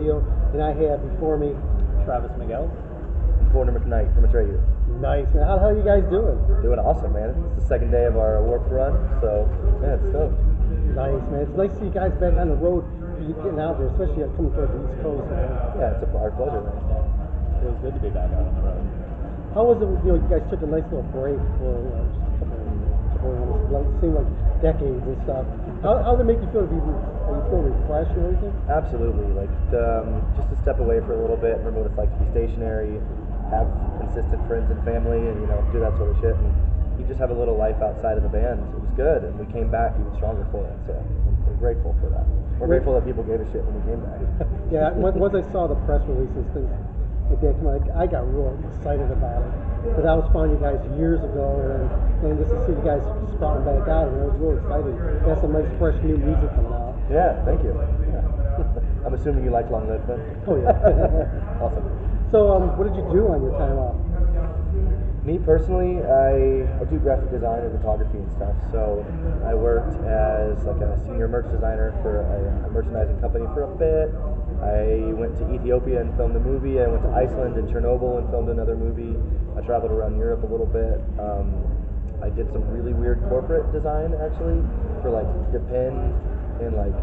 Radio, and I have before me Travis Miguel. Corner McKnight from Atreyu. Nice, man. How are you guys doing? Doing awesome, man. It's the second day of our Warped Run, so yeah, it's stoked. Nice, man. It's nice to see you guys back on the road. You getting out there, especially coming towards the East Coast, man. Yeah, it's our pleasure, man. It was good to be back out on the road. How was it? You guys took a nice little break for just a couple like seemed like decades and stuff. How did it make you feel? Are you feel refreshed and everything? Absolutely. Like just to step away for a little bit, remember what it's like to be stationary, have consistent friends and family, and do that sort of shit. And you just have a little life outside of the band. It was good, and we came back even stronger for it. So we're grateful for that. We're grateful that people gave a shit when we came back. Yeah. Once I saw the press releases, things like that come out, I got real excited about it. Because I was following you guys years ago, and just to see you guys sprouting back out, and I was real excited. You got some nice, fresh, new music coming out. Yeah, thank you. Yeah. I'm assuming you like Long Live then? Oh, yeah. Awesome. So, what did you do on your time off? Me personally, I do graphic design and photography and stuff. So I worked as like a senior merch designer for a merchandising company for a bit. I went to Ethiopia and filmed a movie. I went to Iceland and Chernobyl and filmed another movie. I traveled around Europe a little bit. I did some really weird corporate design actually for like Depend and like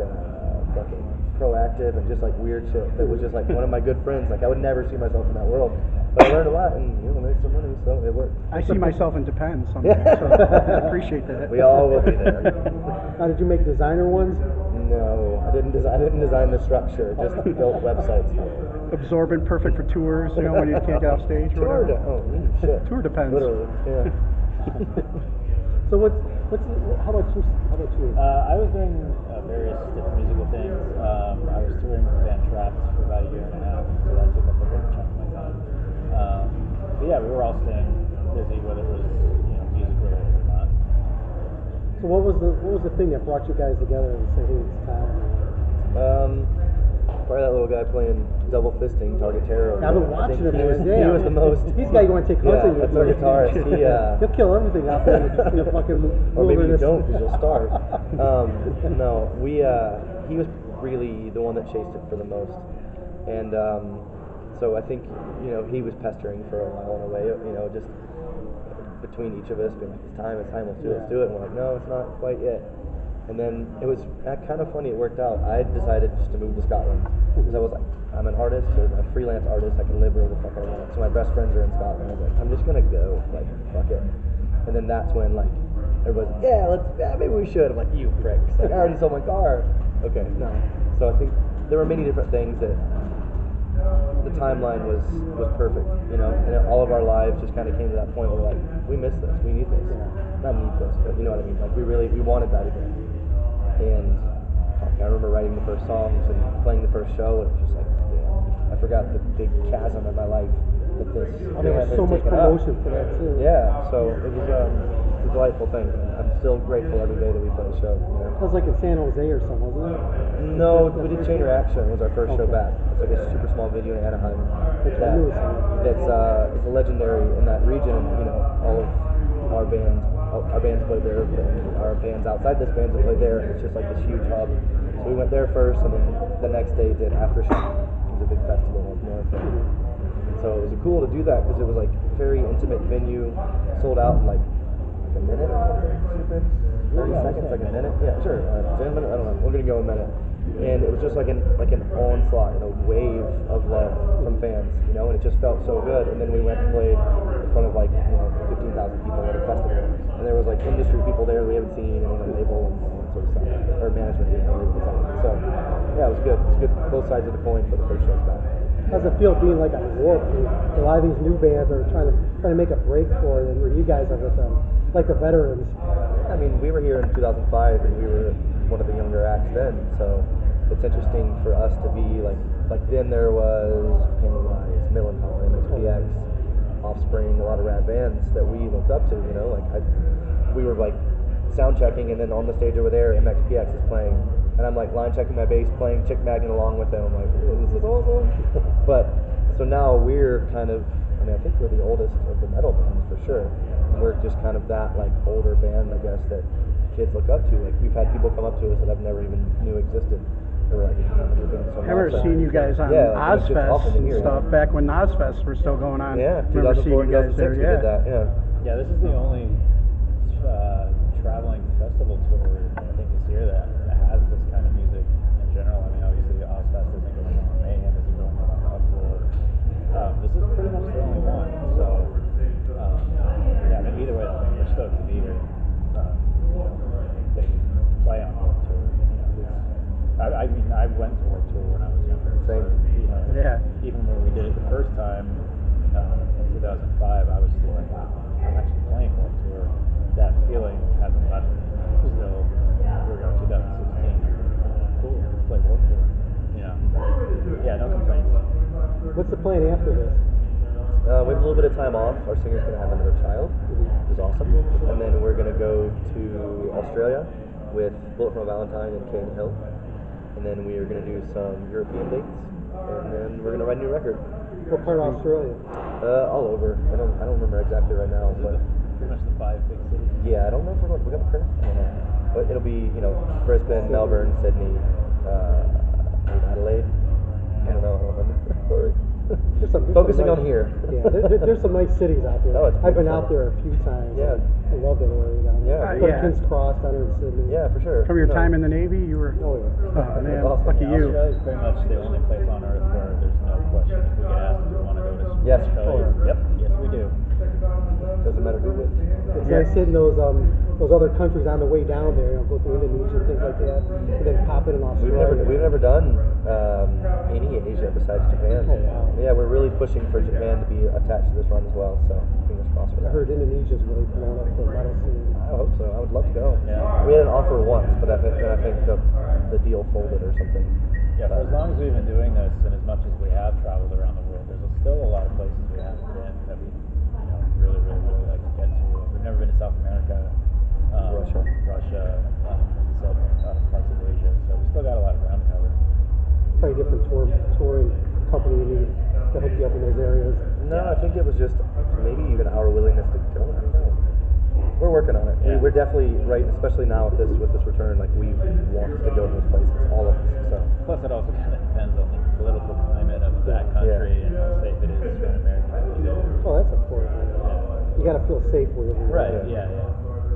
fucking Proactive and just like weird shit that was just like one of my good friends. Like I would never see myself in that world, but I learned a lot and made some money, so it worked. I see myself in Depend someday, so I appreciate that. We all will be there. Now, did you make designer ones? No, I didn't design the structure. Just built websites. Absorbent, perfect for tours. When you can't get off stage. Or whatever. Shit. Tour Depends. Literally, yeah. So how about you? I was doing various different musical things. I was touring with the band Trapped for about a year and a half, so that took up a big chunk of my time. But yeah, we were all staying busy, whether it was music related or not. So what was the thing that brought you guys together and said, hey, it's time? Probably that little guy playing double fisting, Target Terror. I've been watching him. He was the most. He's the guy you want to take hunting with. That's our guitarist. He'll kill everything out there in the fucking or maybe you wilderness. don't because you'll starve. No, he was really the one that chased it for the most, and so I think he was pestering for a while in a way, just between each of us being like, it's time, let's do it. And we're like, no, it's not quite yet. And then it was kind of funny, it worked out. I decided just to move to Scotland because I was like, I'm an artist, a freelance artist, I can live wherever the fuck I want. So my best friends are in Scotland. I was like, I'm just gonna go, like, fuck it. And then that's when like everybody's like, maybe we should. I'm like, you pricks. Like, I already sold my car. Okay, no. So I think there were many different things that the timeline was perfect, and all of our lives just kind of came to that point where like, we miss this, we need this. Not need this, but you know what I mean. Like we wanted that again. And I remember writing the first songs and playing the first show, and it was just like, damn, I forgot the big chasm in my life that this. There was so much promotion for that too. Yeah, so it was a delightful thing. I'm still grateful every day that we play a show. It was like in San Jose or something, wasn't it? No, we did Chain Reaction. It was our first show back. It's like a super small venue in Anaheim. It's legendary in that region. All of our bands played there, and our bands outside this band that played there, and it's just like this huge hub. So we went there first, and then the next day did Aftershock. It was a big festival up north. And so it was cool to do that because it was like very intimate venue, sold out in like a minute or something. 30 seconds, like a minute. Yeah, sure. 10 minutes. I don't know. We're gonna go a minute. And it was just like an onslaught and a wave of love from fans, and it just felt so good. And then we went and played in front of like 15,000 people at a festival, and there was like industry people there we haven't seen, and a label and all that sort of stuff, or management. So yeah, it was good. It was good, both sides of the coin for the first show's back. How's it feel being like a Warped? A lot of these new bands are trying to make a break for it, and where you guys are with them, like the veterans. I mean, we were here in 2005, and we were one of the younger acts then, so it's interesting for us to be like then there was Pennywise, Millencolin, MXPX, Offspring, a lot of rad bands that we looked up to, we were like sound checking, and then on the stage over there MXPX is playing, and I'm like line checking my bass, playing Chick Magnet along with them. I'm like, oh, this is awesome. But so now we're kind of, I think we're the oldest of the metal bands for sure. We're just kind of that like older band, I guess, that kids look up to. Like we've had people come up to us that I've never even knew existed, We're like, we're doing so I remember much. seeing you guys on Yeah, like, it's just awesome Ozfest to and hear. stuff back when Ozfest were still going on. Yeah, I remember seeing 2004, you guys 2006 there. we did that. Yeah. Yeah, this is the only traveling festival tour I think this year that has this kind of music in general. I mean, obviously Ozfest isn't going on, Mayhem isn't going on, Uproar. This is pretty much the only one. So, yeah, I mean, either way, I mean, we're stoked to be here. Getting to play on World Tour. I mean, I went to World Tour when I was younger. Same. So, Yeah. Even when we did it the first time in 2005, I was still like, wow, I'm actually playing World Tour. That feeling hasn't left me. Still, we're going 2016. Cool, let's play World Tour. Yeah, no complaints. What's the plan after this? We have a little bit of time off. Our singer's going to have another child, which is awesome. And then we're going to go to Australia with Bullet from a Valentine and Canyon Hill. And then we are going to do some European dates. And then we're going to write a new record. What part of Australia? All over. I don't remember exactly right now, but Pretty much the 5 big cities. yeah, I don't know if we're going to Perth. I don't know. But it'll be, Brisbane, Melbourne, Sydney, Adelaide. I don't know. Sorry. Focusing on here. Yeah, there's some nice cities out there. Oh, it's I've been beautiful. out there a few times. Yeah. I love that area down there. Yeah. Go to Yeah. King's Cross down there in Sydney. Yeah, for sure. From your No. time in the Navy, you were. Oh yeah. Oh man, Awesome. lucky Yeah, you. Australia's pretty much the only place on earth where there's no question if we get asked if we want to go to Yes. Australia. Yep, yes we do. Doesn't matter who wins. It's nice hitting those other countries on the way down there. Go through Indonesia and things like that, and then pop in Australia. We've never done any Asia besides Japan. Oh, wow. Yeah, we're really pushing for Japan to be attached to this run as well. So fingers crossed for I that. heard Indonesia's really blown up for metal scene. I hope so. I would love to go. Yeah. We had an offer once, but I think the deal folded or something. Yeah, for as long as we've been doing this and as much as we have traveled around the world, there's still a lot of places we haven't been that we really, really, really like to get to. We've never been to South America, Russia, like you said, parts of Asia. So we still got a lot of ground to cover. Probably different touring company you need to hook you up in those areas. No, I think it was just maybe even our willingness to go. I don't know. We're working on it. Yeah. We're definitely right, especially now with this return. Like we want to go to those places, all of us. So Plus, it also kind of depends on the political climate of that country and how safe it is for an American to go. Oh, that's important. You got to feel safe wherever you're Right, at. yeah.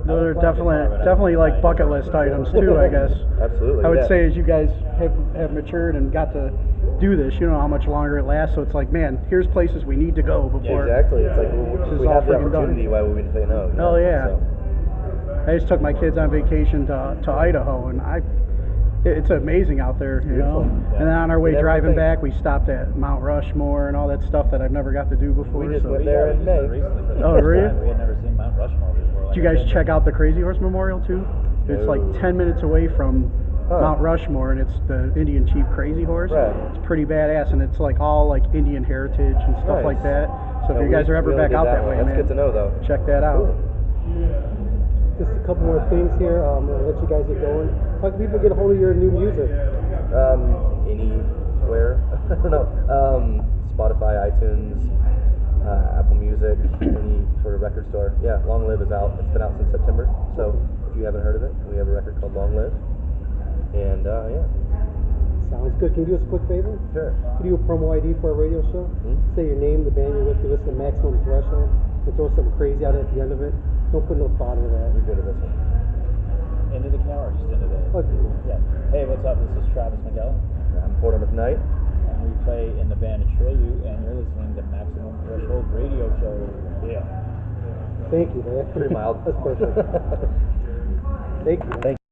Those are I would play guitar, but I definitely don't like play. bucket list items too, I guess. absolutely. I would yeah. say as you guys have matured and got to do this, you know how much longer it lasts. So it's like, man, here's places we need to go before. Exactly. It's like This if is we all have the freaking done. opportunity, why would we say no? you Oh, know? yeah. So, I just took my kids on vacation to Idaho, and it's amazing out there, you know. Yeah. And then on our way You never driving think. back, we stopped at Mount Rushmore and all that stuff that I've never got to do before. We just so. went there in May. Recently for the Oh, first really? time. We had never seen Mount Rushmore before. Did you guys check out the Crazy Horse Memorial too? It's like No. 10 minutes away from Huh. Mount Rushmore, and it's the Indian Chief Crazy Horse. Right. It's pretty badass, and it's like all like Indian heritage and stuff Nice. like that. So No, if you guys we are ever only back did out that one. way, That's man, good to know, though. check that out. Just a couple more things here. I'll let you guys get going. How can people get a hold of your new music? Anywhere. I don't know. Spotify, iTunes, Apple Music, any sort of record store. Yeah, Long Live is out. It's been out since September. So if you haven't heard of it, we have a record called Long Live. And yeah. Sounds good. Can you do us a quick favor? Sure. Can you do a promo ID for our radio show? Hmm? Say your name, the band you're with, you listen to Maximum Threshold, and throw something crazy out at the end of it. Don't put no thought into that. You're good at this one. Into the camera or just into the... Okay. Yeah. Hey, what's up? This is Travis Miguel. I'm Porter McKnight. And we play in the band Atreyu, and you're listening to Maximum Threshold Radio Show. Yeah. Thank you, man. Pretty mild. That's perfect. Thank you. Thank you.